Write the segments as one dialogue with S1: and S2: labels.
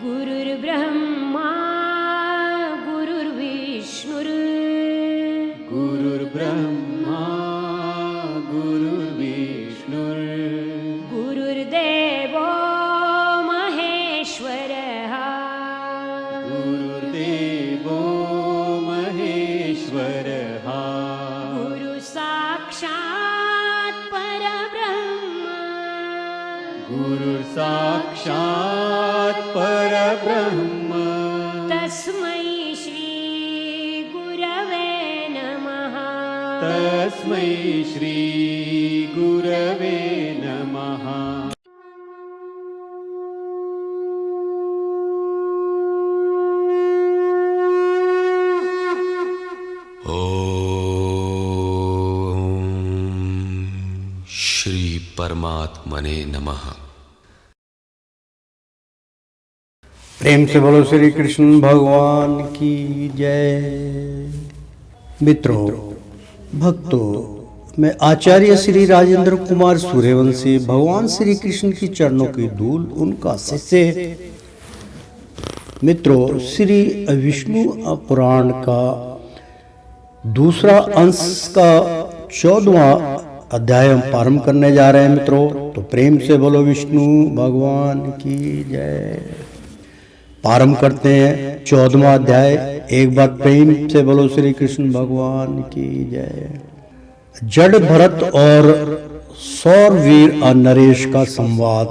S1: गुरुर्ब्रह्मा गुरुर्विष्णुर्
S2: गुरुर्ब्रह्मा गुरुर्विष्णुर्
S1: गुरुर्देवो महेश्वरः
S2: गुरुर्देवो महेश्वरः
S1: गुरुसाक्षात् परब्रह्म
S2: गुरुर्साक्षात् परब्रह्म
S1: तस्मै श्री गुरवे नमः
S2: तस्मै श्री गुरवे नमः।
S3: श्री परमात्मने नमः।
S4: प्रेम से बोलो श्री कृष्ण भगवान की जय। मित्रों, भक्तों, मैं आचार्य श्री राजेंद्र कुमार सूर्यवंशी भगवान श्री कृष्ण की चरणों की धूल उनका शिष्य। मित्रों, श्री विष्णु पुराण का दूसरा अंश का 14वां अध्याय हम प्रारंभ करने जा रहे हैं। मित्रों, तो प्रेम से बोलो विष्णु भगवान की जय। प्रारंभ करते हैं 14वां अध्याय। एक बार प्रेम से बोलो श्री कृष्ण भगवान की जय। जड़ भरत और सौरवीर नरेश का संवाद।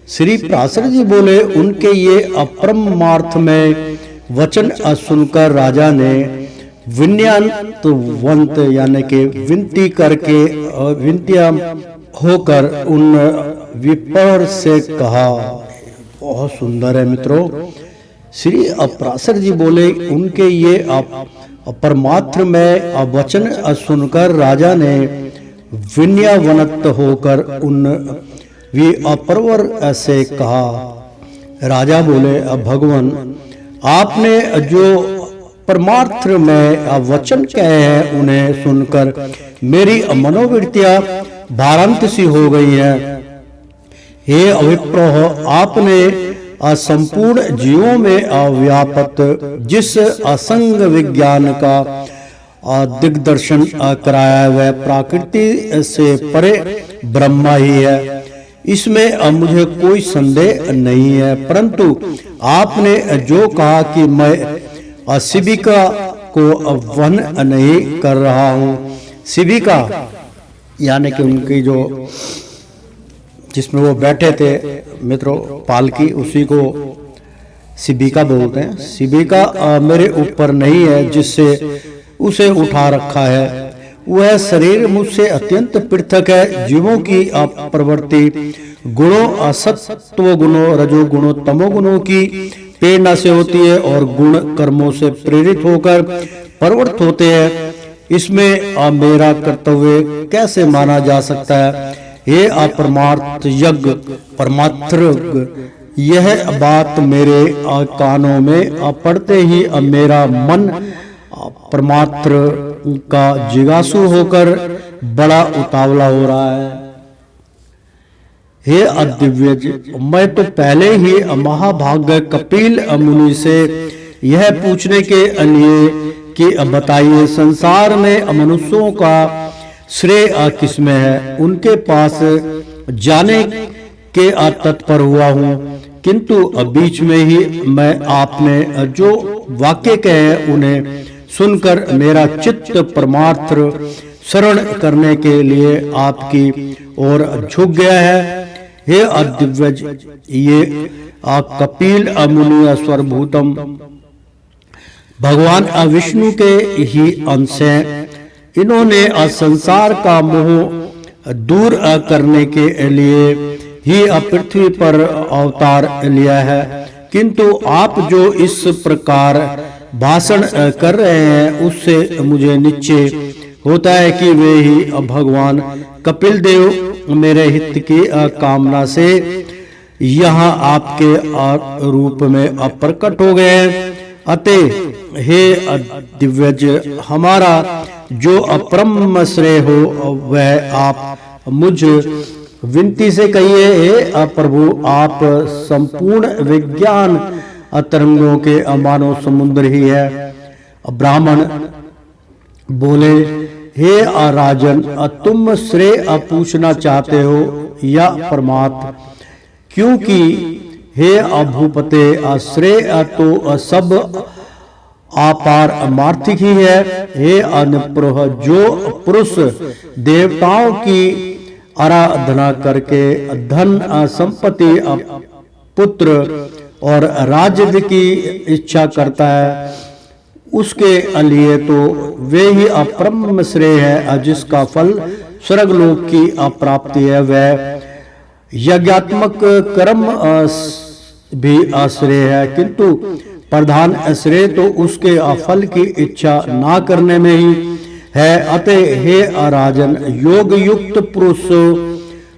S4: श्री पराशर जी बोले, उनके ये अपरमार्थ में वचन सुनकर राजा ने विनयवंत यानी कि विनती करके विनतियां होकर उन विपर से कहा। बहुत सुंदर है मित्रों। श्री पराशर जी बोले, उनके ये अपरमात्र में वचन सुनकर राजा ने विनयवंत होकर उन विपर से कहा। राजा बोले, भगवान, आपने जो परमार्थ में वचन कहे हैं उन्हें सुनकर मेरी मनोवृत्तियां भारांत सी हो गई हैं। हे अविप्रो, आपने संपूर्ण जीवों में व्यापत जिस असंग विज्ञान का दिग्दर्शन कराया वह प्रकृति से परे ब्रह्मा ही है, इसमें मुझे कोई संदेह नहीं है। परंतु आपने जो कहा कि मैं शिबिका को वहन नहीं कर रहा हूँ। शिबिका यानी कि उनकी जो जिसमें वो बैठे थे मित्रों पालकी, उसी को शिबिका बोलते हैं। शिबिका मेरे ऊपर नहीं है जिससे उसे उठा रखा है। वह शरीर मुझसे अत्यंत पृथक है। जीवों की प्रवृत्ति गुणों सत्व गुणों रजोगुणों तमोगुणों की प्रेरणा से होती है और गुण कर्मों से प्रेरित होकर प्रवृत्त होते हैं। इसमें मेरा कर्तव्य कैसे माना जा सकता है? हे अपरमार्थ यज्ञ परमात्र, यह बात मेरे कानों में पड़ते ही मेरा मन परमात्र का जिज्ञासु होकर बड़ा उतावला हो रहा है। हे अदिव्यज, मैं तो पहले ही महाभाग्य कपिल मुनि से यह पूछने के लिए कि बताइए संसार में मनुष्यों का श्रेय किसमें है, उनके पास जाने के तत्पर हुआ हूँ। किंतु बीच में ही मैं आपने जो वाक्य कहे उन्हें सुनकर मेरा चित्त परमार्थ शरण करने के लिए आपकी ओर झुक गया है। हे अदिव्यज, ये कपिल मुनि स्वरभूतम भगवान विष्णु के ही अंश हैं। इन्होंने संसार का मोह दूर करने के लिए ही पृथ्वी पर अवतार लिया है। किंतु आप जो इस प्रकार भाषण कर रहे हैं उससे मुझे निश्चय होता है कि वे ही भगवान कपिल देव मेरे हित की कामना से यहाँ आपके रूप में प्रकट हो गए हैं। अतः हे दिव्यज, हमारा जो अपरम श्रेय हो वह आप मुझ विनती से कहिए, हे प्रभु आप संपूर्ण विज्ञान तरंगों के मानव समुद्र ही है। ब्राह्मण बोले, हे राजन, तुम श्रेय पूछना चाहते हो या परमात्मा? क्योंकि हे भूपते, श्रेय तो सब अपार अमार्थिक ही है। हे अनपुरुष, जो पुरुष देवताओं की आराधना करके धन संपत्ति पुत्र और राज्य की इच्छा करता है, उसके लिए तो वे ही अपरम श्रेय है, जिसका फल स्वर्गलोक की प्राप्ति है। वह यज्ञात्मक कर्म भी आश्रय है, किंतु प्रधान श्रेय तो उसके फल की इच्छा ना करने में ही है। अतः हे राजन, योग युक्त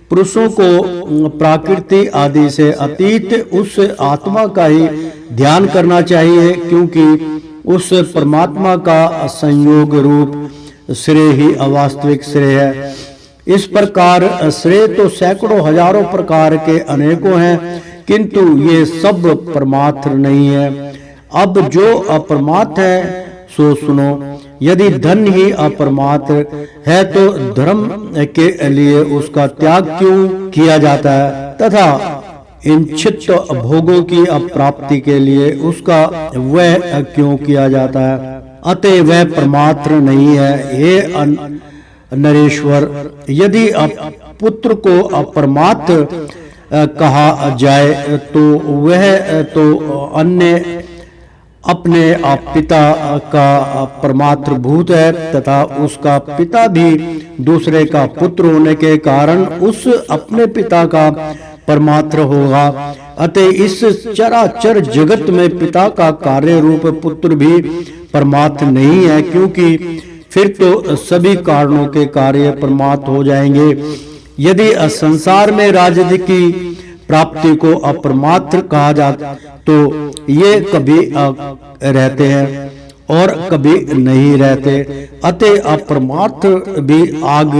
S4: पुरुषों को प्रकृति आदि से अतीत उस आत्मा का ही ध्यान करना चाहिए, क्योंकि उस परमात्मा का संयोग रूप श्रेय ही अवास्तविक श्रेय है। इस प्रकार श्रेय तो सैकड़ों हजारों प्रकार के अनेकों हैं, किंतु ये सब परमात्र नहीं है। अब जो अपरमात्र है सो सुनो। यदि धन ही अपरमात्र है तो धर्म के लिए उसका त्याग क्यों किया जाता है, तथा इच्छित भोगों की प्राप्ति के लिए उसका वह क्यों किया जाता है? अतः वह परमात्र नहीं है। हे नरेश्वर, यदि पुत्र को अपरमात्र कहा जाए तो वह तो अन्य अपने पिता का परमात्र भूत है, तथा उसका पिता भी दूसरे का पुत्र होने के कारण उस अपने पिता का परमात्र होगा। अतः इस चराचर जगत में पिता का कार्य रूप पुत्र भी परमात्र नहीं है, क्योंकि फिर तो सभी कारणों के कार्य परमात्र हो जाएंगे। यदि संसार में राज्य की प्राप्ति को अपरमात्र कहा जाता तो ये कभी रहते हैं और कभी नहीं रहते। अतः अपरमात्र भी आग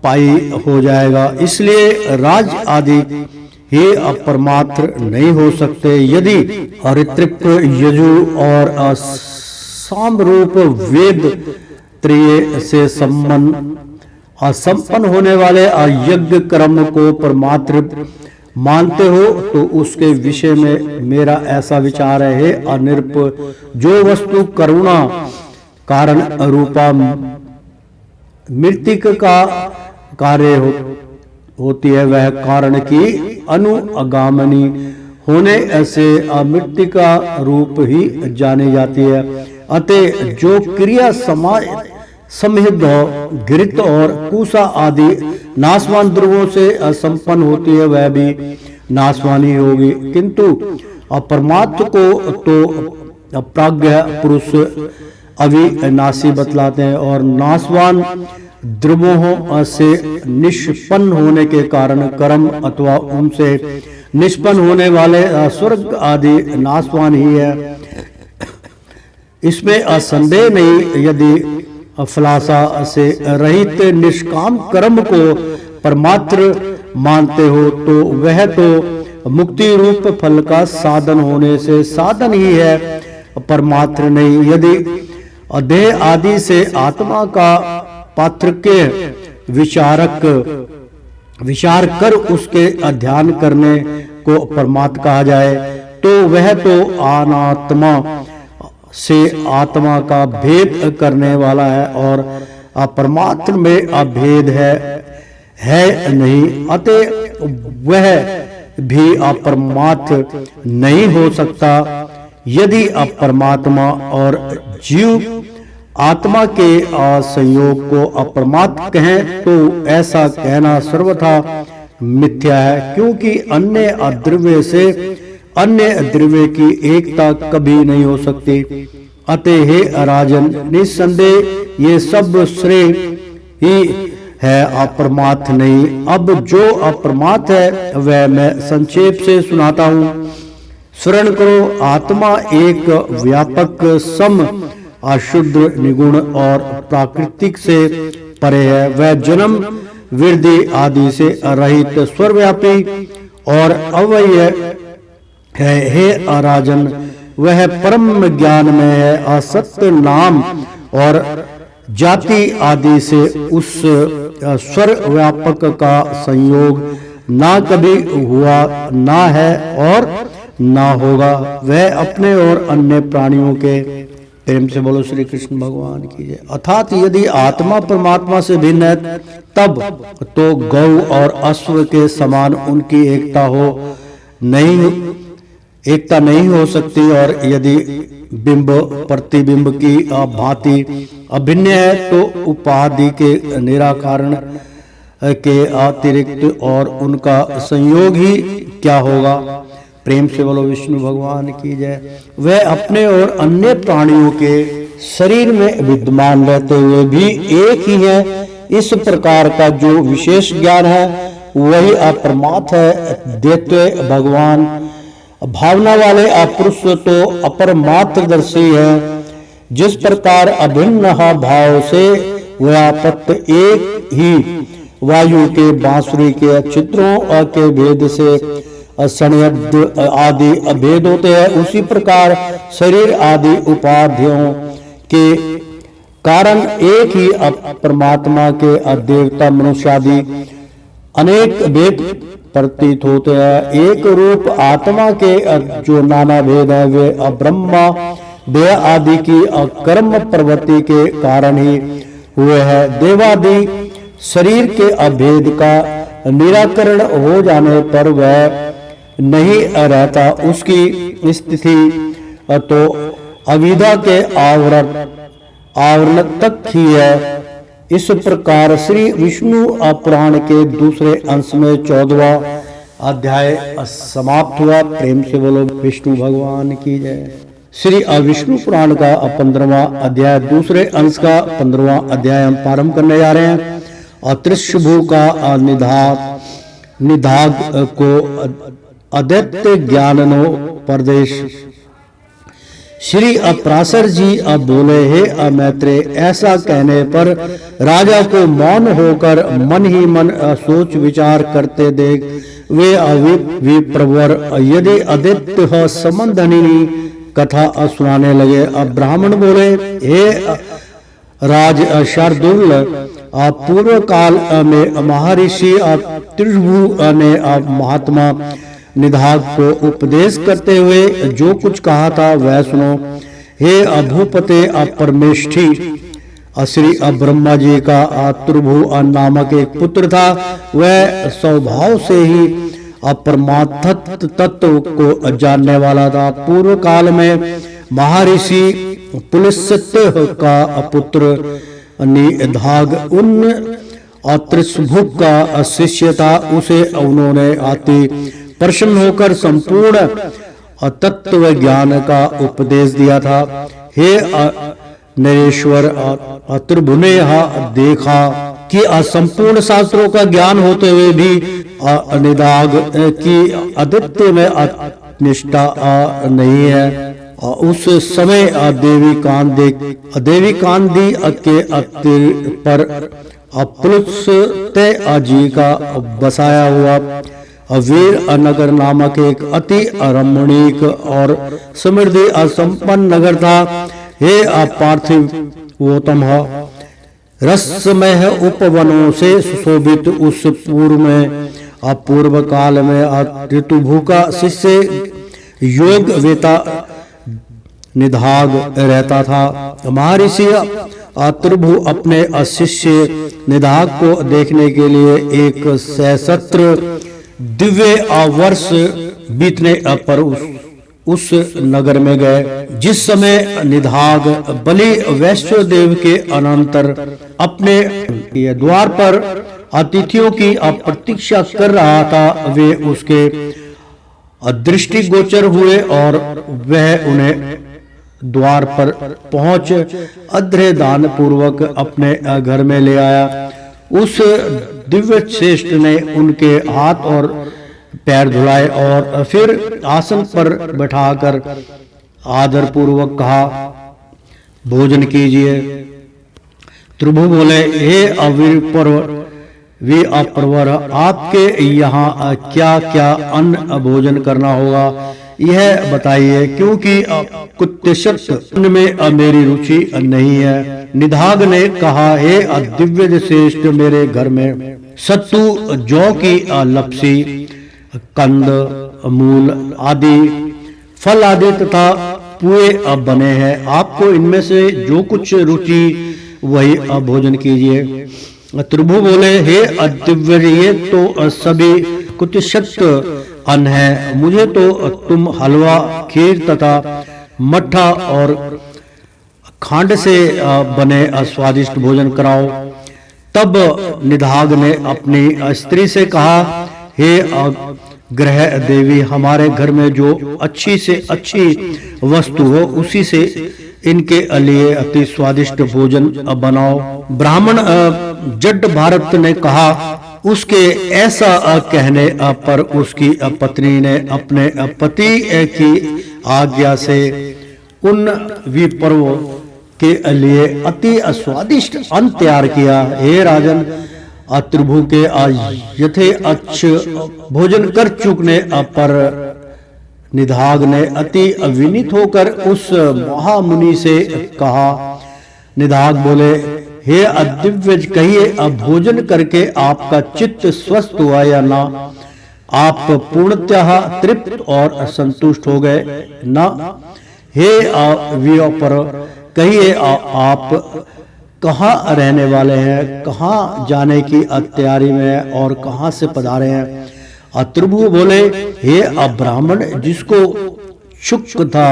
S4: पाई हो जाएगा। इसलिए राज आदि ही अपरमात्र नहीं हो सकते। यदि ऋत्विक, यजु और सामरूप वेद त्रय से संपन्न होने वाले यज्ञ कर्म को परमात्र मानते हो तो उसके विषय में मेरा ऐसा विचार है, अनिर्प, जो वस्तु करुणा कारण रूपा मृतिक का कार्य होती है, वह कारण की अनुगामिनी होने से मृतिका रूप ही जानी जाती है। अतः जो क्रिया समृद्ध, घृत और कुसा आदि नाशवान द्रव्यों से संपन्न होती है, वह भी नाशवानी होगी। किंतु परमात्मा को तो प्राज्ञ पुरुष अविनाशी बतलाते हैं, और नाशवान द्रव्यों से निष्पन्न होने के कारण कर्म अथवा उनसे निष्पन्न होने वाले स्वर्ग आदि नाशवान ही है। इसमें असंदेह नहीं। यदि फलासा से रहित निष्काम कर्म को परमात्र मानते हो तो वह तो मुक्ति रूप फल का साधन होने से साधन ही है, परमात्र नहीं। यदि देह आदि से आत्मा का पात्र के विचार कर उसके अध्ययन करने को परमात्मा कहा जाए तो वह तो अनात्मा से आत्मा का भेद करने वाला है, और परमात्मा में अभेद है नहीं। अतः वह भी अपरमात्र नहीं हो सकता। यदि अपरमात्मा और जीव आत्मा के संयोग को अपरमात्र कहें तो ऐसा कहना सर्वथा मिथ्या है, क्योंकि अन्य द्रव्य से अन्य द्रव्य की एकता कभी नहीं हो सकती। अतः हे राजन, निस्संदेह ये सब श्रेय ही है, अपरमात्र नहीं। अब जो अपरमात्र है वह मैं संक्षेप से सुनाता हूँ, स्मरण करो। आत्मा एक व्यापक, सम, अशुद्ध, निगुण और प्राकृतिक से परे है। वह जन्म वृद्धि आदि से रहित सर्वव्यापी और अव्यय है। हे राजन, वह परम ज्ञान में है। असत्य नाम और जाति आदि से उस सर्वव्यापक का संयोग ना कभी हुआ, ना है और ना होगा। वह अपने और अन्य प्राणियों के, प्रेम से बोलो श्री कृष्ण भगवान की जय। अर्थात यदि आत्मा परमात्मा से भिन्न है तब तो गौ और अश्व के समान उनकी एकता नहीं हो सकती, और यदि बिंब प्रतिबिंब की भांति अभिन्न है तो उपाधि के निराकरण के अतिरिक्त और उनका संयोग ही क्या होगा। प्रेम से बोलो विष्णु भगवान की जय। वह अपने और अन्य प्राणियों के शरीर में विद्यमान रहते हुए भी एक ही है। इस प्रकार का जो विशेष ज्ञान है वही अपरमार्थ है। दैत्य भगवान भावना वाले अपुरुष तो अपरमार्थदर्शी है। जिस प्रकार अभिन्न भाव से व्यापक एक ही वायु के बांसुरी के छिद्रों के भेद से संयद्ध आदि अभेद होते हैं, उसी प्रकार शरीर आदि उपाधियों के कारण एक ही परमात्मा के देवता मनुष्य आदि अनेक भेद प्रतीत होते हैं। एक रूप आत्मा के जो नाना भेद है वे ब्रह्मा देह आदि की कर्म प्रवृत्ति के कारण ही हुए हैं। देवादि शरीर के अभेद का निराकरण हो जाने पर वह नहीं रहता, उसकी स्थिति तो अविद्या के आवरण तक ही है। इस प्रकार श्री विष्णु पुराण के दूसरे अंश में 14वां अध्याय समाप्त हुआ। प्रेम से बोलो विष्णु भगवान की जय। श्री विष्णु पुराण का 15वां अध्याय, दूसरे अंश का 15वां अध्याय हम प्रारंभ करने जा रहे हैं। अतृष्भु का निधाग को अद्वैत ज्ञानो परदेश। श्री अपराशर जी अब बोले, हे मैत्रेय, ऐसा कहने पर राजा को मौन होकर मन ही मन सोच विचार करते देख वे विप्रवर यदि अद्वैत संबंधनी कथा सुनाने लगे। अब ब्राह्मण बोले, हे राज शार्दुल, पूर्व काल में महर्षि त्रिभु ने महात्मा निधाग को उपदेश करते हुए जो कुछ कहा था वह सुनो। हे भूपते परमेष्ठी, श्री ब्रह्मा जी का त्रिभु नामक एक पुत्र था। वह स्वभाव से ही परमात्म तत्व को जानने वाला था। पूर्व काल में महर्षि पुलस्त्य का पुत्र निधाग उन त्रिभु का शिष्य था। उसे उन्होंने अति प्रसन्न होकर संपूर्ण तत्व ज्ञान का उपदेश दिया था। हे नरेश्वर, त्रिभु ने देखा कि संपूर्ण शास्त्रों का ज्ञान होते हुए भी निधाग की अद्वितीय में निष्ठा नहीं है। उस समय देवी कांदी के पर पुलस्त्य जी का बसाया हुआ वीर नगर नामक एक अति रमणीक और समृद्धि संपन्न नगर था। हे पार्थिवोत्तम, रसमय उपवनों से सुशोभित उस पूर्व काल में ऋतुभु का शिष्य योग वेता निधाग रहता था। महर्षि त्रिभु अपने शिष्य निधाग को देखने के लिए एक सहस्त्र दिव्य वर्ष बीतने पर उस नगर में गए। जिस समय निधाग बलि वैश्वदेव के अनंतर अपने द्वार पर अतिथियों की प्रतीक्षा कर रहा था, वे उसके दृष्टिगोचर हुए और वह उन्हें द्वार पर पहुंच अध्रे दान पूर्वक अपने घर में ले आया। उस दिव्य श्रेष्ठ ने उनके हाथ और पैर धुलाए और फिर आसन पर बैठाकर आदर पूर्वक कहा, भोजन कीजिए। त्रिभु बोले, हे वे अप्रवर, आपके यहाँ क्या क्या अन्न भोजन करना होगा यह बताइए, क्योंकि कुत्सित में मेरी रुचि नहीं है। निधाग ने कहा, हे दिव्य श्रेष्ठ, मेरे घर में सत्तू, जौ की लपसी, कंद, मूल आदि, फल आदि तथा पुए बने हैं। आपको इनमें से जो कुछ रुचि वही भोजन कीजिए। त्रिभु बोले, हे दिव्य, ये तो सभी कुत्सित अन्न है, मुझे तो तुम हलवा, खीर तथा मट्ठा और खांड से बने स्वादिष्ट भोजन कराओ। तब निधाग ने अपनी स्त्री से कहा, हे ग्रह देवी, हमारे घर में जो अच्छी से अच्छी वस्तु हो उसी से इनके लिए अति स्वादिष्ट भोजन बनाओ। ब्राह्मण जड भारत ने कहा, उसके ऐसा कहने पर उसकी पत्नी ने अपने पति की आज्ञा से उन विपर्वों के लिए अति स्वादिष्ट अन्न तैयार किया। हे राजन, त्रिभु के यथे अच्छ भोजन कर चुकने पर निधाग ने अति विनीत होकर उस महामुनि से कहा। निधाग बोले, हे दिव्य, कहिए, भोजन करके आपका चित्त स्वस्थ हुआ या ना? आप पूर्णतः तृप्त और संतुष्ट हो गए ना? हे विपर, कहिए, आप कहाँ रहने वाले हैं, कहाँ जाने की तैयारी में है और कहाँ से पधारे हैं? त्रिभु बोले, हे ब्राह्मण, जिसको क्षुब्धता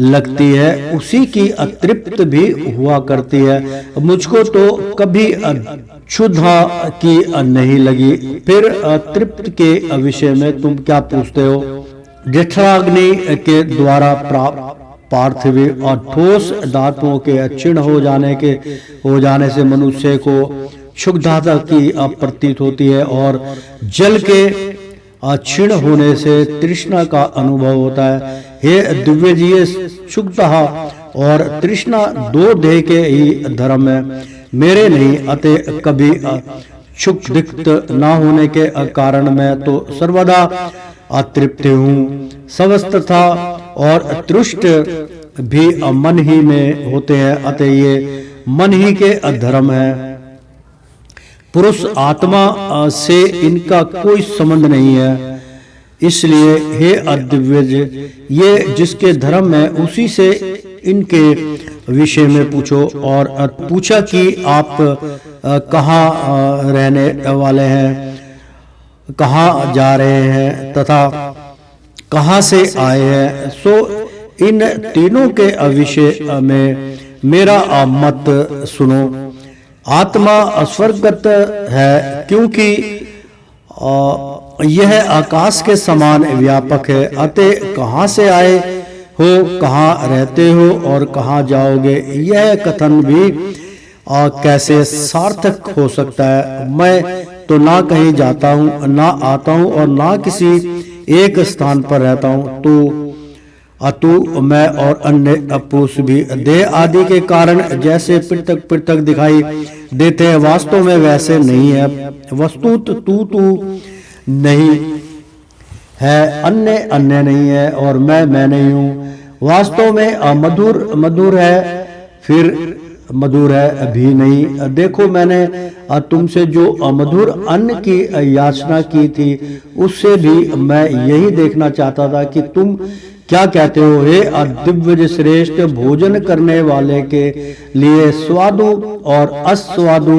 S4: लगती है उसी की अतृप्त भी हुआ करती है, मुझको तो कभी क्षुधा की नहीं लगी, फिर तृप्त के विषय में तुम क्या पूछते हो? जठराग्नि के द्वारा प्राप्त पार्थिव और ठोस धातुओं के क्षीण हो जाने से मनुष्य को क्षुब्धता की प्रतीत होती है और जल के क्षीण होने से तृष्णा का अनुभव होता है। हे दिव्य जी, ये क्षुब्धता और तृष्णा दो देह के ही धर्म है, मेरे नहीं। अतः कभी क्षुब्ध न होने के कारण मैं तो सर्वदा अतृप्त हूँ। स्वस्थता और तुष्ट भी मन ही में होते हैं, अतः ये मन ही के अधर्म है। पुरुष आत्मा से इनका कोई संबंध नहीं है। इसलिए हे अदिव्यज, ये जिसके धर्म है उसी से इनके विषय में पूछो। और पूछा कि आप कहाँ रहने वाले हैं, कहाँ जा रहे हैं तथा कहाँ से आए हैं। सो इन तीनों के विषय में मेरा मत सुनो। आत्मा स्वर्गगत है, क्योंकि यह आकाश के समान व्यापक है। अतः कहाँ से आए हो, कहाँ रहते हो और कहाँ जाओगे, यह कथन भी कैसे सार्थक हो सकता है? मैं तो ना कहीं जाता हूँ, ना आता हूँ और ना किसी एक स्थान पर रहता हूँ। तू मैं और अन्य पुरुष भी देह आदि के कारण जैसे पृथक पृथक दिखाई देते हैं, वास्तव में वैसे नहीं है। वस्तुत तू नहीं है, अन्य अन्य नहीं है और मैं नहीं हूँ। वास्तव में मधुर है, फिर मधुर है भी नहीं। देखो, मैंने तुमसे जो अमधुर अन्न की याचना की थी, उससे भी मैं यही देखना चाहता था कि तुम क्या कहते हो। हे दिव्य श्रेष्ठ, भोजन करने वाले के लिए स्वादु और अस्वादु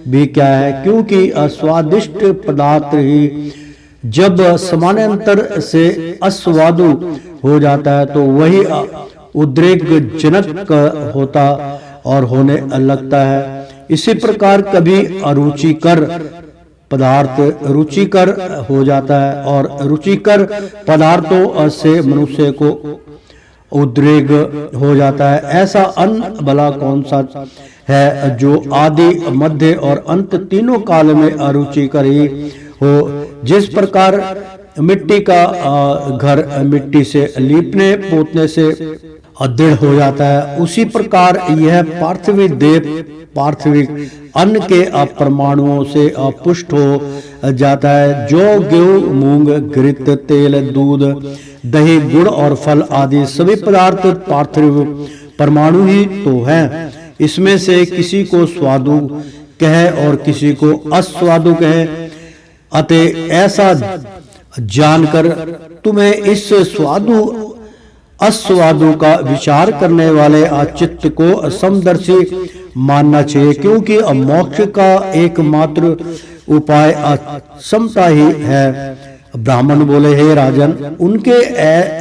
S4: भी क्या है? क्योंकि अस्वादिष्ट पदार्थ ही जब समानांतर से अस्वादु हो जाता है तो वही उद्रेकजनक होता और होने लगता है। इसी प्रकार कभी अरुचिकर पदार्थ रुचिकर हो जाता है और रुचिकर पदार्थों से मनुष्य को उद्रेक हो जाता है। ऐसा अन्न भला कौन सा है जो आदि, मध्य और अंत तीनों काल में अरुचिकर ही हो? जिस प्रकार मिट्टी का घर मिट्टी से लीपने पोतने से दृढ़ हो जाता है, उसी प्रकार यह पार्थिव देह पार्थिविक अन्न के परमाणुओं से पुष्ट हो जाता है। जो गेहूं, मूंग, घृत, तेल, दूध, दही, गुड़ और फल आदि सभी पदार्थ पार्थिव परमाणु ही तो हैं। इसमें से किसी को स्वादु कहे और किसी को अस्वादु कहे। अतः ऐसा जानकर तुम्हें इस स्वादु अस्वादु का विचार करने वाले चित्त को समदर्शी मानना चाहिए, क्योंकि मोक्ष का एकमात्र उपाय समता ही है। ब्राह्मण बोले, हे राजन, उनके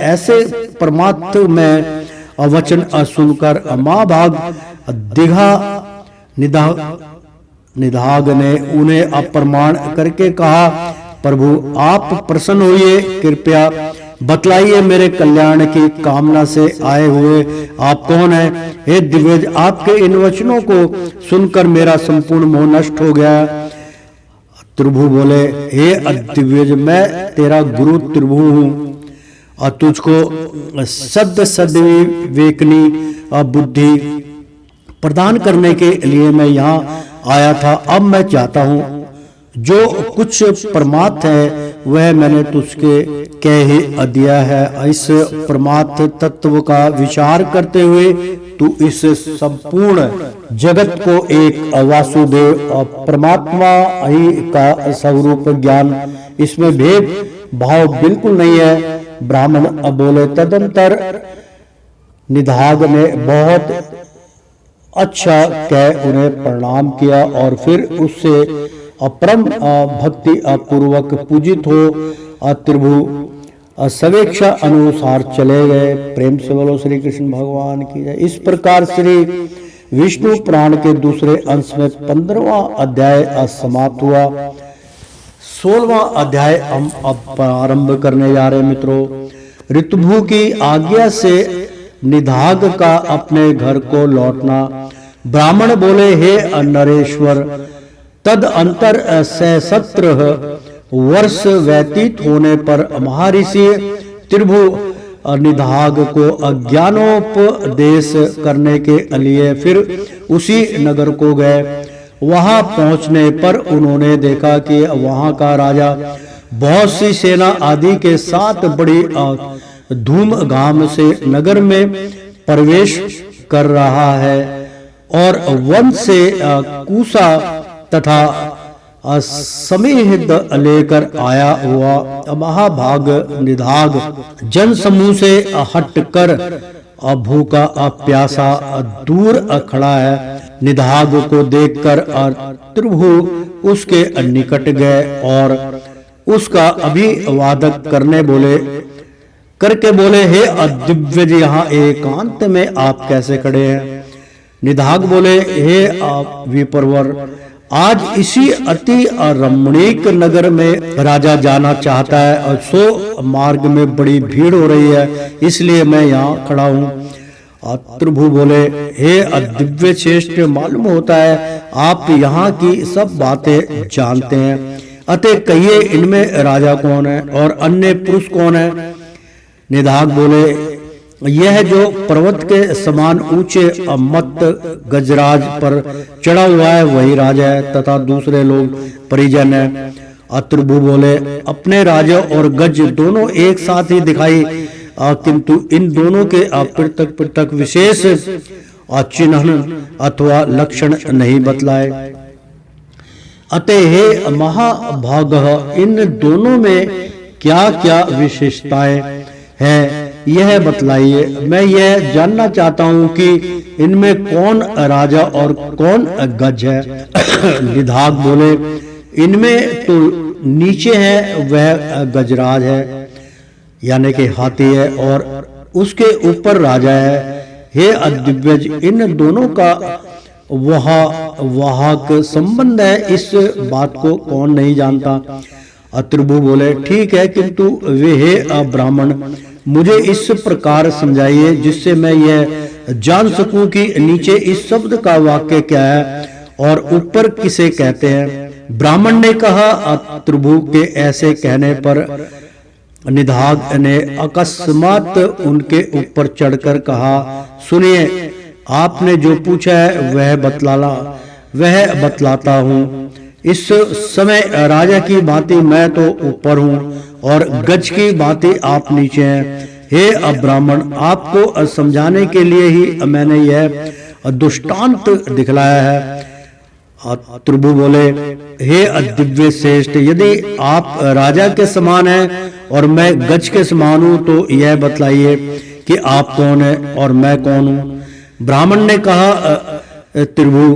S4: ऐसे परमात्म में वचन सुनकर महाभाग निधाग ने उन्हें अप्रमाण करके कहा, प्रभु आप प्रसन्न होइए, कृपया बतलाइए मेरे कल्याण की कामना से आए हुए आप कौन हैं? हे दिव्यज, आपके इन वचनों को सुनकर मेरा संपूर्ण मोह नष्ट हो गया। त्रिभु बोले, हे दिव्यज, मैं तेरा गुरु त्रिभु हूँ और तुझको सद्विवेकनी बुद्धि प्रदान करने के लिए मैं यहाँ आया था। अब मैं चाहता हूँ जो कुछ परमार्थ है वह मैंने तुझके कह ही दिया है। इस परमार्थ तत्व का विचार करते हुए तू इस संपूर्ण जगत को एक वासुदेव और परमात्मा ही का स्वरूप ज्ञान, इसमें भेद भाव बिल्कुल नहीं है। ब्राह्मण बोले, तदंतर निधाग ने बहुत अच्छा कह उन्हें प्रणाम किया और फिर उससे अपरम भक्ति पूर्वक पूजित हो त्रिभु सवेक्षा अनुसार चले गए। प्रेम से बोलो श्री कृष्ण भगवान की जय। इस प्रकार श्री विष्णु पुराण के दूसरे अंश में 15वां अध्याय समाप्त हुआ। 16वां अध्याय हम अब प्रारंभ करने जा रहे हैं मित्रों। ऋतुभु की आज्ञा से निधाग का अपने घर को लौटना। ब्राह्मण बोले, हे नरेश्वर, तद अंतर सहस्त्र वर्ष व्यतीत होने पर महर्षि त्रिभु निधाग को अज्ञानोपदेश करने के लिए फिर उसी नगर को गए। वहां पहुंचने पर उन्होंने देखा कि वहां का राजा बहुत सी सेना आदि के साथ बड़ी धूमधाम से नगर में प्रवेश कर रहा है और वन से कूसा तथा समेत लेकर आया हुआ महाभाग निधाग जन समूह से हटकर भूखा प्यासा दूर खड़ा है। निधाग को देखकर त्रिभु उसके निकट गए और उसका अभिवादन करके बोले, हे दिव्य जी, यहाँ एकांत में आप कैसे खड़े हैं? निधाग बोले, हे विप्रवर, आज इसी अति रमणीक नगर में राजा जाना चाहता है और सो मार्ग में बड़ी भीड़ हो रही है, इसलिए मैं यहाँ खड़ा हूँ। त्रिभु बोले, हे दिव्य श्रेष्ठ, मालूम होता है आप यहाँ की सब बातें जानते हैं, अतः कहिए इनमें राजा कौन है और अन्य पुरुष कौन है? निधाग बोले, यह जो पर्वत के समान ऊंचे मत गजराज पर चढ़ा हुआ है वही राजा है तथा दूसरे लोग परिजन है। त्रिभु बोले, अपने राजा और गज दोनों एक साथ ही दिखाई, किंतु इन दोनों के पृथक पृथक विशेष चिन्ह अथवा लक्षण नहीं बतलाए। अतः हे महाभाग, इन दोनों में क्या क्या विशेषताएं हैं यह बतलाइए। मैं यह जानना चाहता हूं कि इनमें कौन राजा और कौन गज है। निधाग बोले, इनमें तो नीचे है वह गजराज है, यानी कि हाथी है, और उसके ऊपर राजा है। हे दिव्यज, इन दोनों का वाहक संबंध है, इस बात को कौन नहीं जानता? त्रिभु बोले, ठीक है, किंतु वे हे ब्राह्मण, मुझे इस प्रकार समझाइए जिससे मैं यह जान सकूं कि नीचे इस शब्द का वाक्य क्या है और ऊपर किसे कहते हैं। ब्राह्मण ने कहा। त्रिभु के ऐसे कहने पर निधाग ने अकस्मात उनके ऊपर चढ़कर कहा, सुनिए, आपने जो पूछा है वह बतलाना। वह बतलाता हूँ। इस समय राजा की भांति मैं तो ऊपर हूँ और गज की भांति आप नीचे हैं। हे ब्राह्मण, आपको समझाने के लिए ही मैंने यह दृष्टांत दिखलाया है। त्रिभु बोले, हे दिव्य श्रेष्ठ, यदि आप राजा के समान हैं और मैं गज के समान हूँ तो यह बतलाइए कि आप कौन हैं और मैं कौन हूँ। ब्राह्मण ने कहा, त्रिभु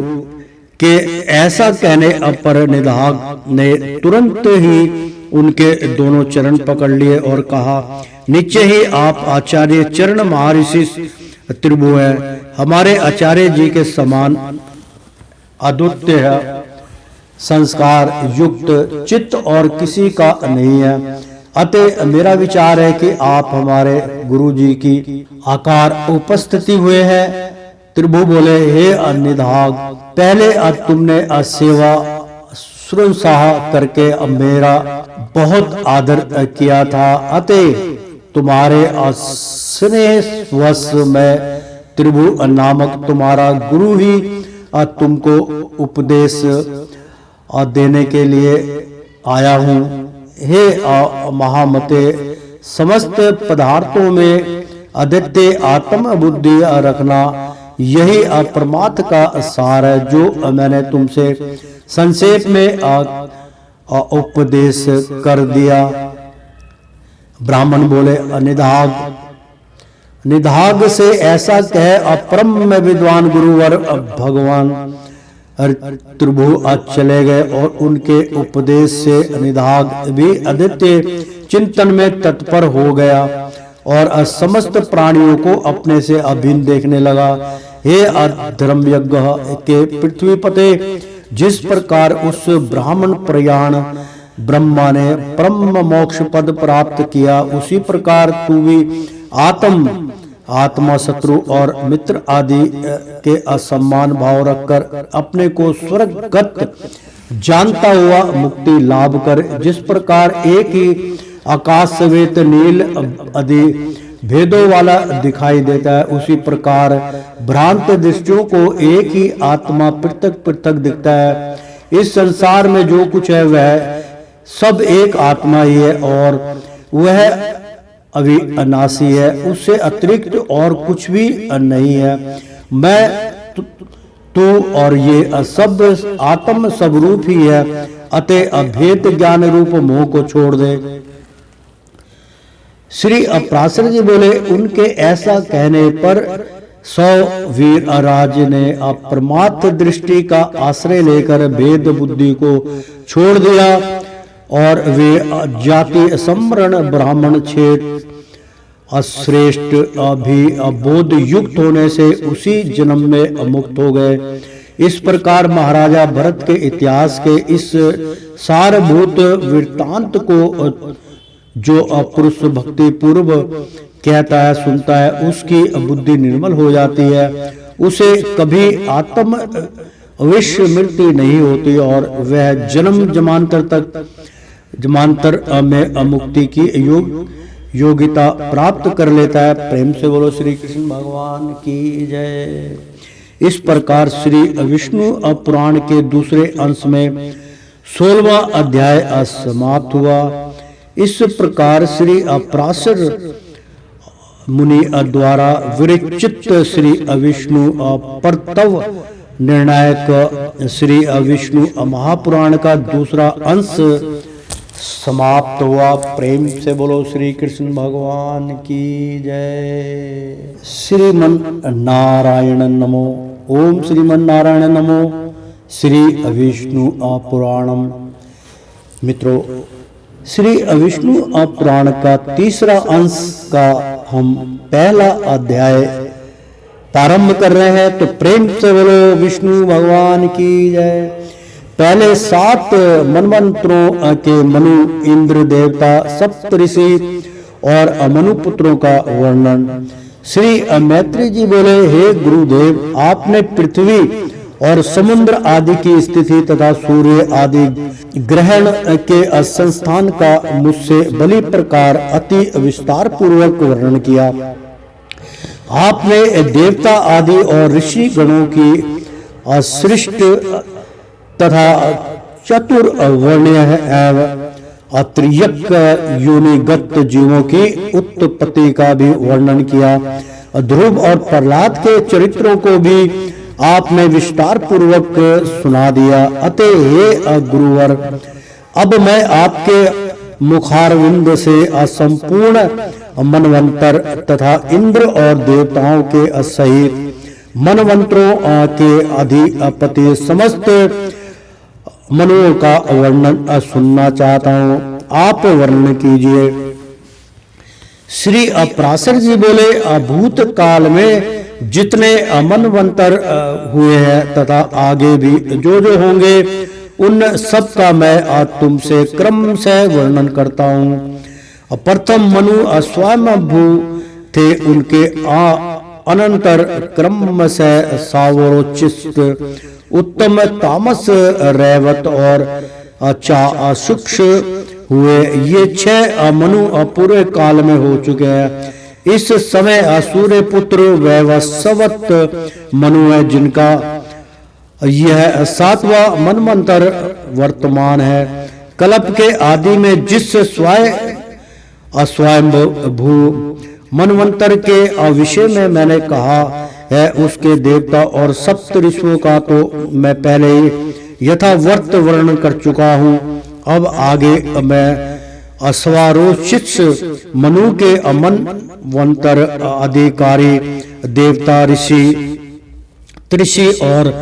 S4: के ऐसा कहने पर निदाघ ने तुरंत ही उनके दोनों चरण पकड़ लिए और कहा, नीचे ही आप आचार्य चरण महर्षि त्रिभु हैं। हमारे आचार्य जी के समान अद्वितीय है, संस्कार युक्त चित्त और किसी का नहीं है। अतः मेरा विचार है कि आप हमारे गुरु जी की आकार उपस्थिति हुए हैं। त्रिभु बोले, हे निदाघ, पहले तुमने सेवा शुश्रूषा करके मेरा बहुत आदर किया था। अतः तुम्हारे स्नेह वश मैं त्रिभु नामक तुम्हारा गुरु ही तुमको उपदेश देने के लिए आया हूँ। हे महामते, समस्त पदार्थों में अद्वितीय आत्म बुद्धि रखना यही परमात्मा का सार है, जो मैंने तुमसे संक्षेप में उपदेश कर दिया। ब्राह्मण बोले, निदाघ, निदाघ से ऐसा कह अपरम में विद्वान गुरुवर भगवान त्रिभु चले गए और उनके उपदेश से निदाघ भी अद्वितीय चिंतन में तत्पर हो गया और समस्त प्राणियों को अपने से अभिन्न देखने लगा। हे धर्मयज्ञ के पृथ्वीपते, जिस प्रकार उस ब्राह्मण प्रयाण ब्रह्मा ने परम मोक्ष पद प्राप्त किया, उसी प्रकार तू भी आत्मा शत्रु और मित्र आदि के असम्मान भाव रखकर अपने को स्वर्गगत जानता हुआ मुक्ति लाभ कर, जिस प्रकार एक ही आकाश सवेत नील आदि भेदों वाला दिखाई देता है, उसी प्रकार भ्रांत दृष्टियों को एक ही आत्मा पृथक पृथक दिखता है। इस संसार में जो कुछ है वह सब एक आत्मा ही है और वह अविनाशी है, उससे अतिरिक्त और कुछ भी नहीं है। मैं तू और ये सब आत्म स्वरूप ही है। अतः अभेद ज्ञान रूप मोह को छोड़ दे। श्री अपराशर जी बोले, उनके ऐसा कहने पर 100 वीर राज ने परमार्थ दृष्टि का आश्रय लेकर भेद बुद्धि को छोड़ दिया और वे जाति सम्रण ब्राह्मण क्षेत्र अश्रेष्ठ भी बोध युक्त होने से उसी जन्म में मुक्त हो गए। इस प्रकार महाराजा भरत के इतिहास के इस सारभूत वृत्तांत को जो पुरुष भक्ति पूर्व कहता है, सुनता है, उसकी बुद्धि निर्मल हो जाती है, उसे कभी आत्म अवश्य मृत्यु नहीं होती और वह जन्म जमांतर में मुक्ति की योग्यता प्राप्त कर लेता है। प्रेम से बोलो श्री कृष्ण भगवान की जय। इस प्रकार श्री विष्णु पुराण के दूसरे अंश में 16वां अध्याय समाप्त हुआ। इस प्रकार श्री अपराशर मुनि द्वारा विरचित श्री विष्णु परतव निर्णायक श्री विष्णु महापुराण का दूसरा अंश समाप्त हुआ। प्रेम से बोलो श्री कृष्ण भगवान की जय। श्रीमन नारायण नमो। ओम श्रीमन नारायण नमो। श्री विष्णु पुराणम। मित्रों, श्री विष्णु पुराण का तीसरा अंश का हम पहला अध्याय प्रारंभ कर रहे हैं, तो प्रेम से बोलो विष्णु भगवान की जय। पहले 7 मनवंतरों के मनु, इंद्र देवता, सप्तऋषि और मनु पुत्रों का वर्णन। श्री मैत्री जी बोले, हे गुरुदेव, आपने पृथ्वी और समुद्र आदि की स्थिति तथा सूर्य आदि ग्रहण के संस्थान का मुझसे भली प्रकार अति विस्तार पूर्वक वर्णन किया। आपने देवता आदि और ऋषि गणों की सृष्ट तथा चतुर्वर्ण्य एवं अत्रियक योनिगत जीवों की उत्पत्ति का भी वर्णन किया। ध्रुव और प्रहलाद के चरित्रों को भी आपने विस्तार पूर्वक सुना दिया। अतः हे गुरुवर, अब मैं आपके मुखारविंद से संपूर्ण मनवंतर तथा इंद्र और देवताओं के सहित मनवंतरों के अधिपति समस्त मनुओं का वर्णन सुनना चाहता हूँ। आप वर्णन कीजिए। श्री पराशर जी बोले, भूत काल में जितने मनवंतर हुए हैं तथा आगे भी जो जो होंगे उन सब का मैं आज तुमसे क्रम से वर्णन करता हूँ। प्रथम मनु स्वयंभू थे, उनके अनंतर क्रम से सावरोचिष्ट, उत्तम तामस, रैवत और चाक्षुष हुए। ये 6 मनु पूरे काल में हो चुके हैं। इस समय सूर्य पुत्र वैवस्वत मनु है, जिनका यह 7वां मनवंतर वर्तमान है। कल्प के आदि में जिस स्वयंभू मनवंतर के विषय में मैंने कहा है, उसके देवता और सप्त ऋषियों का तो मैं पहले ही यथावर्त वर्णन कर चुका हूँ। अब आगे मैं अस्वारोचित मनु के मनवंतर अधिकारी देवता ऋषि और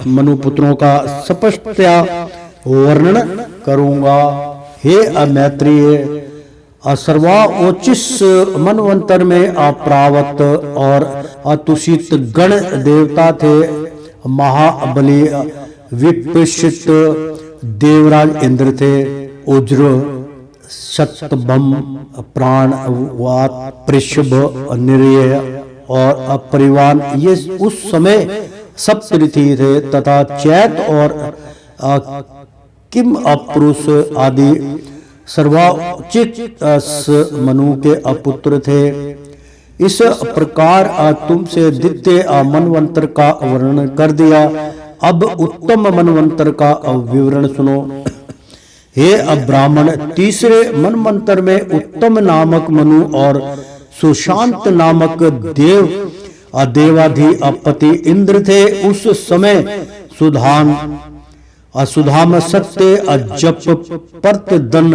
S4: मनुपुत्रों का स्पष्टतया वर्णन करूंगा। हे मैत्रेय, सर्वोच्च मनवंतर में अप्रावत और अतुषित गण देवता थे। महाबली विप्रशित देवराज इंद्र थे। उज्र, शतभम, प्राणवात, पृषभ, निर्य और अपरिवान, ये उस समय सप्तऋषि थे तथा चैत और किम अपुरुष आदि सर्वोचित मनु के अपुत्र थे। इस प्रकार तुमसे द्वितीय मनवंतर का वर्णन कर दिया। अब उत्तम मनवंतर का विवरण सुनो। हे ब्राह्मण, तीसरे मनवंतर में उत्तम नामक मनु और सुशांत नामक देवाधिपति इंद्र थे। उस समय सुधाम, सत्य, जप, पर्तदन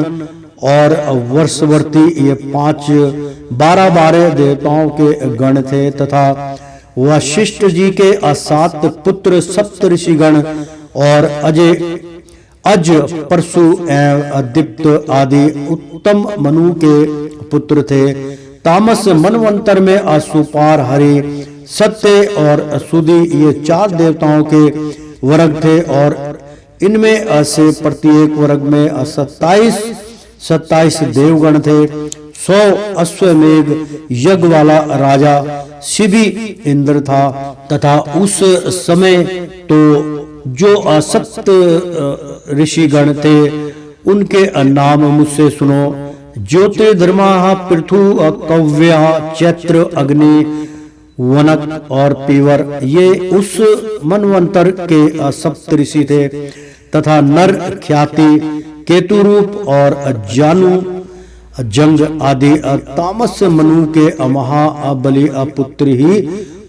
S4: और वर्षवर्ती, ये 12 देवताओं के गण थे तथा वशिष्ठ जी के 7 पुत्र सप्त ऋषिगण और अज, परशु एवं अदीप्त आदि उत्तम मनु के पुत्र थे। तामस मनवंतर में असुपार, हरि, सत्य और सुधि, ये 4 देवताओं के वर्ग थे और इनमें से प्रत्येक वर्ग में 27 देवगण थे। 100 अश्वमेघ यज्ञ वाला राजा शिबी इंद्र था तथा उस समय तो जो सप्त ऋषिगण थे उनके नाम मुझसे सुनो। ज्योतिर्धर्मा, पृथु, कव्य, चैत्र, अग्नि, वनक और पीवर, ये उस मनवंतर के सप्त ऋषि थे तथा नर, ख्याति, केतुरूप और जानु, जंग आदि तामस मनु के महाबली पुत्र ही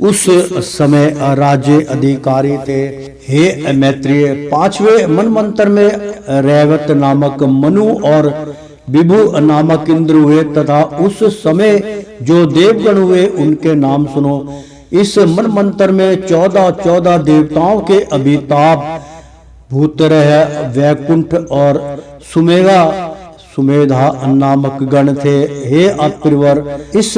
S4: उस समय राज्य अधिकारी थे। हे मैत्रेय, 5वें मनवंतर में रैवत नामक मनु और विभु नामक इंद्र हुए तथा उस समय जो देवगण हुए उनके नाम सुनो। इस मनवंतर में 14 देवताओं के अभिताप, भूतरह, वैकुंठ और सुमेधा नामक गण थे। हे अत्रिवर, इस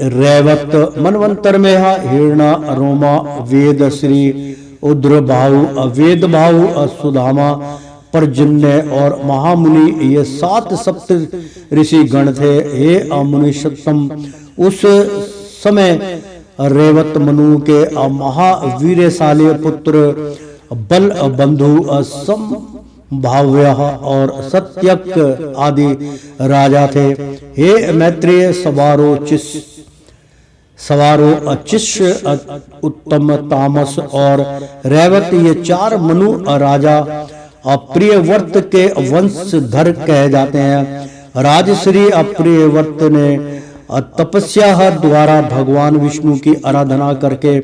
S4: रैवत मनवंतर में हिरणा, रोमा, वेद श्री, उद्र भाऊ, वेद भाऊ, सुधामा, पर्जन्य और महामुनि, ये 7 सप्त ऋषि गण थे। हे मुनिषत्तम, उस समय रेवत मनु के महावीरशाली पुत्र बल बंधु, संभाव्य और सत्यक आदि राजा थे। हे मैत्रेय, सवारोचित सवारो, अचिष्य, उत्तम, तामस और रैवत, ये 4 मनु राजा प्रियव्रत के वंशधर कहे जाते हैं। राजश्री प्रियव्रत ने तपस्या द्वारा भगवान विष्णु की आराधना करके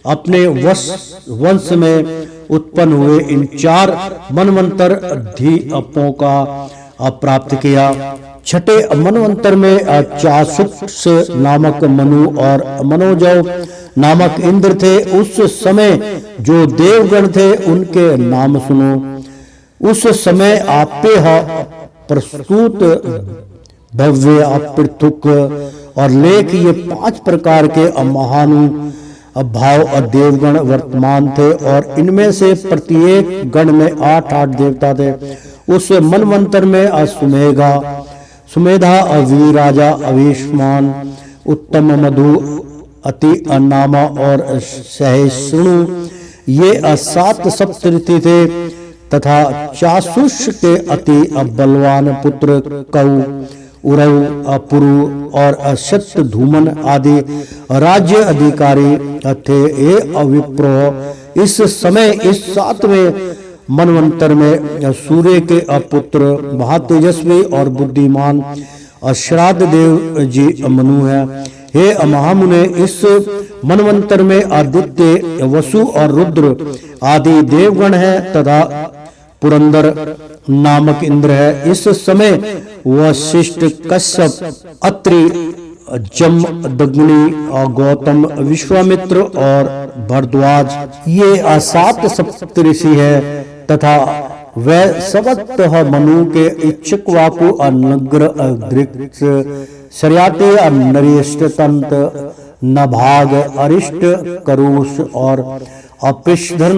S4: अपने वंश में उत्पन्न हुए इन 4 मनवंतर धीअपों का प्राप्त किया। छठे मनवंतर में चासुक्स नामक मनु और मनोजव नामक इंद्र थे। उस समय जो देवगण थे उनके नाम सुनो। उस समय आपे प्रस्तुत, भव्य, पृथुक और लेख, ये 5 प्रकार के महानुभाव देवगण वर्तमान थे और इनमें से प्रत्येक गण में 8-8 देवता थे। उस मनवंतर में सुमेधा, वीराजा, अभीष्मान, उत्तम, मधु, अति, नामा और सहिष्णु, ये 7 सप्तऋषि थे तथा चासुष के अति बलवान पुत्र कऊ, उरव, पुरु और शत धूमन आदि राज्य अधिकारी थे। ये अविप्रो, इस समय इस 7वें मनवंतर में सूर्य के पुत्र महातेजस्वी और बुद्धिमान श्राद्ध देव जी मनु है। हे महामुने, इस मनवंतर में आदित्य, वसु और रुद्र आदि देवगण हैं तथा पुरंदर नामक इंद्र है। इस समय वशिष्ठ, कश्यप, अत्रि, जम, दग्नि, गौतम, विश्वामित्र और भरद्वाज, ये 7 सप्तऋषि है तथा वह सबत मनु के इच्छुकवाकु, नग्र, दृक्ष, शर्याते, नरिष्टतंत, नभाग, अरिष्ट, करुष और अपिशधन,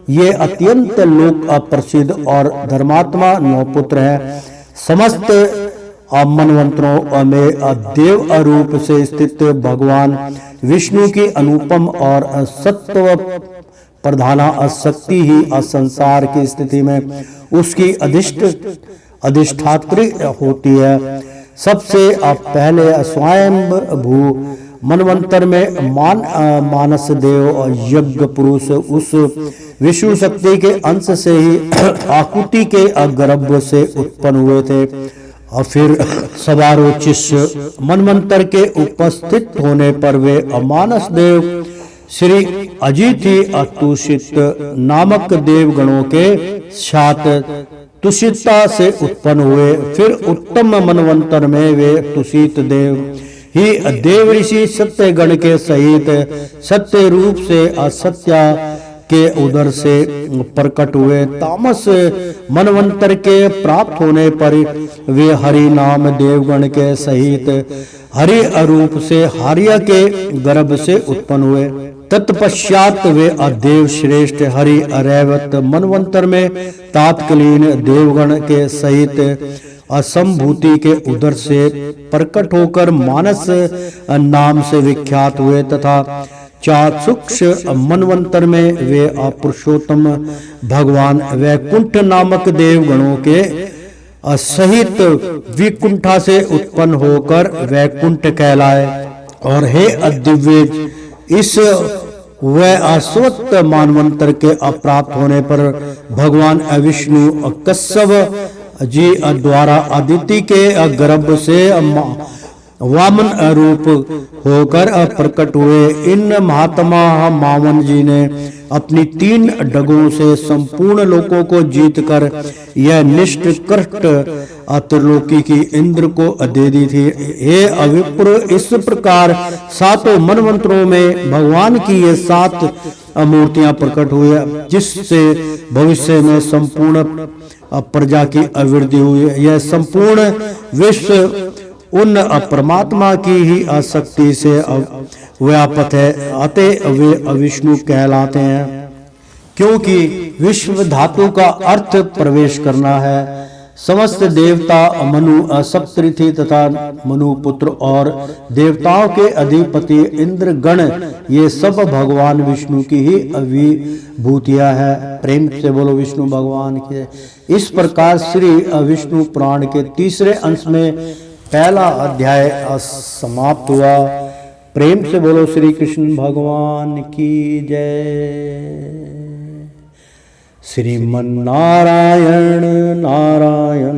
S4: ये अत्यंत लोक प्रसिद्ध और धर्मात्मा 9 पुत्र हैं। समस्त मनवंतरों में देव रूप से स्थित भगवान विष्णु की अनुपम और सत्व प्रधाना शक्ति ही संसार की स्थिति में उसकी अधिष्ठात्री होती है। सबसे पहले स्वयं भू मनवंतर में मानस देव और यज्ञ पुरुष उस विष्णु शक्ति के अंश से ही आकुति के गर्भ से उत्पन्न हुए थे। और फिर सवारोचिष मनवंतर के उपस्थित होने पर वे मानस देव श्री अजिति तुषित नामक देवगणों के साथ तुषिता से उत्पन्न हुए। फिर उत्तम मनवंतर में वे तुषित देव ही देव ऋषि सत्य गण के सहित सत्य रूप से असत्या के उदर से प्रकट हुए। तामस मनवंतर के प्राप्त होने पर वे हरि नाम देवगण के सहित हरि अरूप से हार्य के गर्भ से उत्पन्न हुए। तत्पश्चात वे अदेव श्रेष्ठ हरि अरैवत मनवंतर में तात्कालीन देवगण के सहित असंभूति के उदर से प्रकट होकर मानस नाम से विख्यात हुए तथा चाक्षुष मनवंतर में वे पुरुषोत्तम भगवान वैकुंठ नामक देवगणों के सहित विकुंठा से उत्पन्न होकर वैकुंठ कहलाए। और हे अदिव्य, इस वह अश्वत्थ मानवंतर के अप्राप्त होने पर भगवान विष्णु कश्यप जी द्वारा अदिति के गर्भ से वामन रूप होकर प्रकट हुए। इन महात्मा मावन जी ने अपनी 3 डगों से संपूर्ण लोकों को जीतकर यह निष्कृष्ट त्रिलोकी की इंद्र को दे दी थी। हे अविप्र, इस प्रकार 7 मनवंतरों में भगवान की ये 7 मूर्तियां प्रकट हुई, जिससे भविष्य में संपूर्ण प्रजा की अभिवृद्धि हुई। यह संपूर्ण विश्व उन परमात्मा की ही आसक्ति से व्यापक है, अतः वे विष्णु कहलाते हैं। क्योंकि विश्व धातु का अर्थ प्रवेश करना है। समस्त देवता मनु सप्तऋषि तथा मनु पुत्र और देवताओं के अधिपति इंद्र गण, ये सब भगवान विष्णु की ही अभिभूतियां है। प्रेम से बोलो विष्णु भगवान के। इस प्रकार श्री विष्णु पुराण के 3रे अंश में पहला अध्याय समाप्त हुआ। प्रेम से बोलो श्री कृष्ण भगवान की जय। श्रीमन नारायण नारायण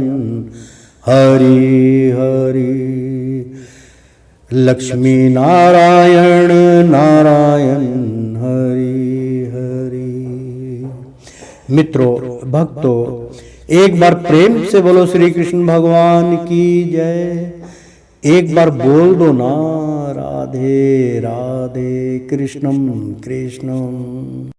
S4: हरि हरि, लक्ष्मी नारायण नारायण हरि हरि। मित्रों, भक्तों, एक बार प्रेम से बोलो श्री कृष्ण भगवान की जय। एक बार बोल दो ना, राधे राधे कृष्णम कृष्णम।